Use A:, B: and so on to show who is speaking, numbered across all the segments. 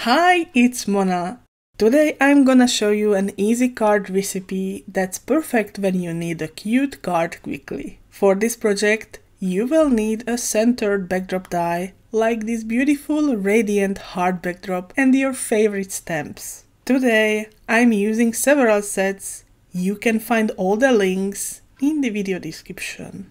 A: Hi, it's Mona. Today I'm gonna show you an easy card recipe that's perfect when you need a cute card quickly. For this project, you will need a centered backdrop die, like this beautiful radiant heart backdrop, and your favorite stamps. Today I'm using several sets. You can find all the links in the video description.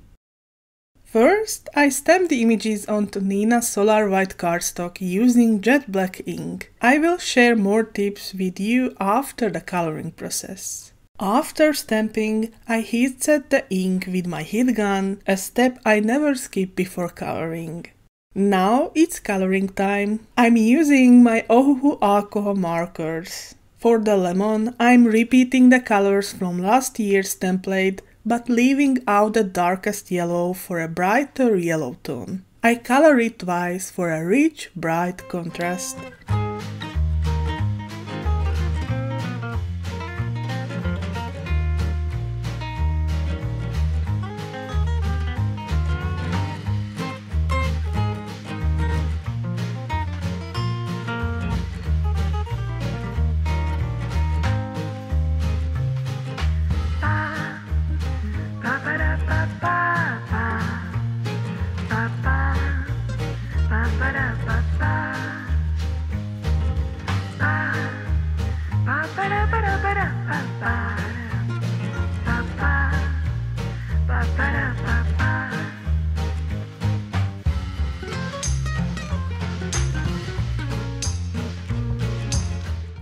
A: First, I stamped the images onto Nina Solar White cardstock using jet black ink. I will share more tips with you after the coloring process. After stamping, I heat set the ink with my heat gun, a step I never skip before coloring. Now it's coloring time. I'm using my Ohuhu alcohol markers. For the lemon, I'm repeating the colors from last year's template, but leaving out the darkest yellow for a brighter yellow tone. I color it twice for a rich, bright contrast.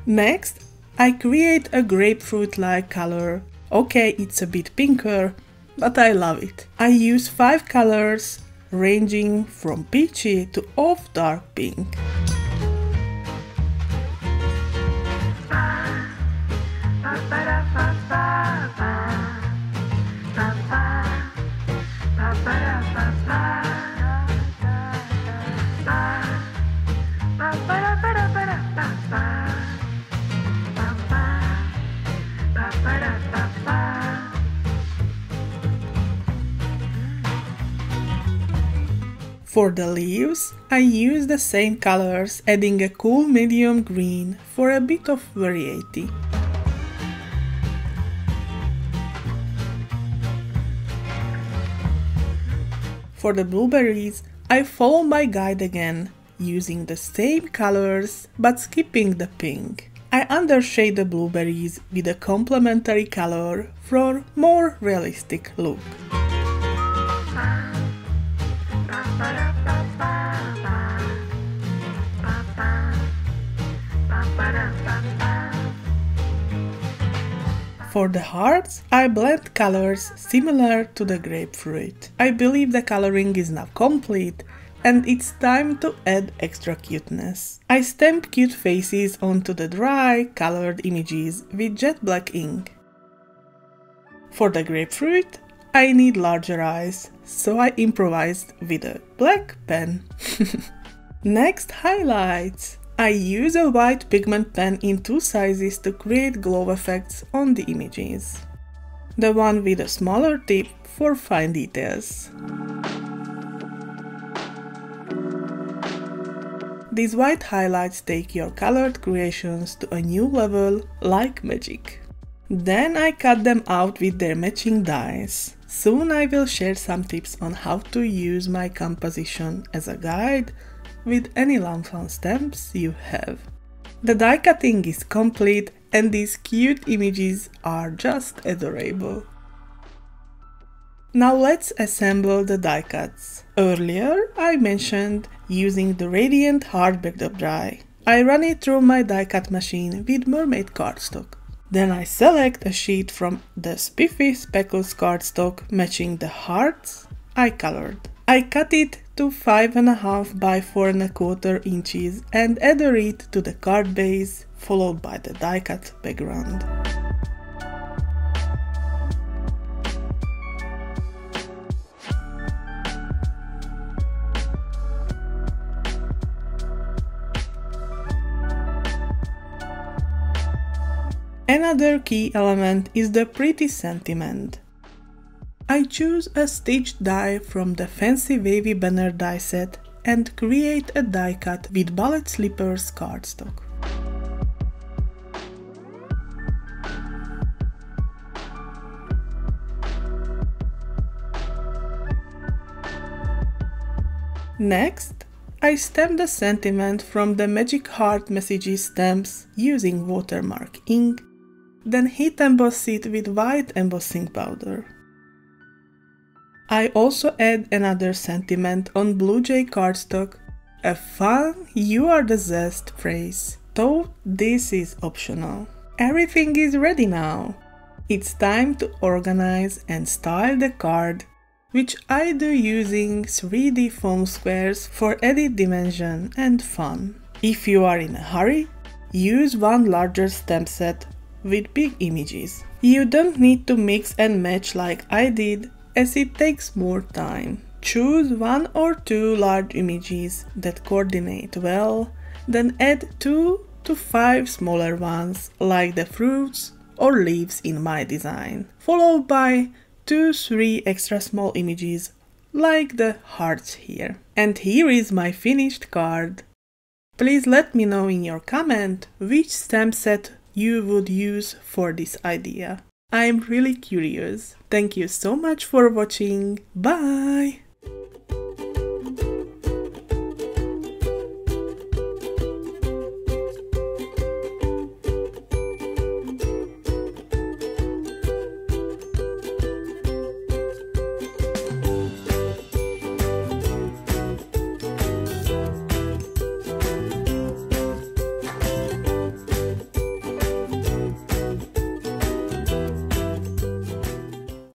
A: Next, I create a grapefruit-like color. Okay, it's a bit pinker, but I love it. I use 5 colors, ranging from peachy to off dark pink. For the leaves, I use the same colors, adding a cool medium green for a bit of variety. For the blueberries, I follow my guide again, using the same colors but skipping the pink. I undershade the blueberries with a complementary color for a more realistic look. For the hearts, I blend colors similar to the grapefruit. I believe the coloring is now complete and it's time to add extra cuteness. I stamp cute faces onto the dry, colored images with jet black ink. For the grapefruit, I need larger eyes, so I improvised with a black pen. Next, highlights. I use a white pigment pen in 2 sizes to create glow effects on the images. The one with a smaller tip for fine details. These white highlights take your colored creations to a new level like magic. Then I cut them out with their matching dies. Soon I will share some tips on how to use my composition as a guide with any lawnfawn stamps you have. The die cutting is complete and these cute images are just adorable. Now let's assemble the die cuts. Earlier I mentioned using the radiant hard backdrop die. I run it through my die cut machine with mermaid cardstock. Then I select a sheet from the spiffy speckles cardstock matching the hearts I colored. I cut it to 5.5 by 4.25 inches and adhere it to the card base, followed by the die cut background. Another key element is the pretty sentiment. I choose a stitched die from the fancy wavy banner die set and create a die cut with Ballet Slippers cardstock. Next, I stamp the sentiment from the Magic Heart Messages stamps using watermark ink, then heat emboss it with white embossing powder. I also add another sentiment on blue Jay Cardstock, a fun "You are the zest" phrase, though this is optional. Everything is ready now. It's time to organize and style the card, which I do using 3D foam squares for added dimension and fun. If you are in a hurry, use one larger stamp set with big images. You don't need to mix and match like I did, as it takes more time. Choose 1 or 2 large images that coordinate well, then add 2 to 5 smaller ones like the fruits or leaves in my design, followed by 2-3 extra small images like the hearts here. And here is my finished card. Please let me know in your comment which stamp set you would use for this idea. I'm really curious. Thank you so much for watching. Bye!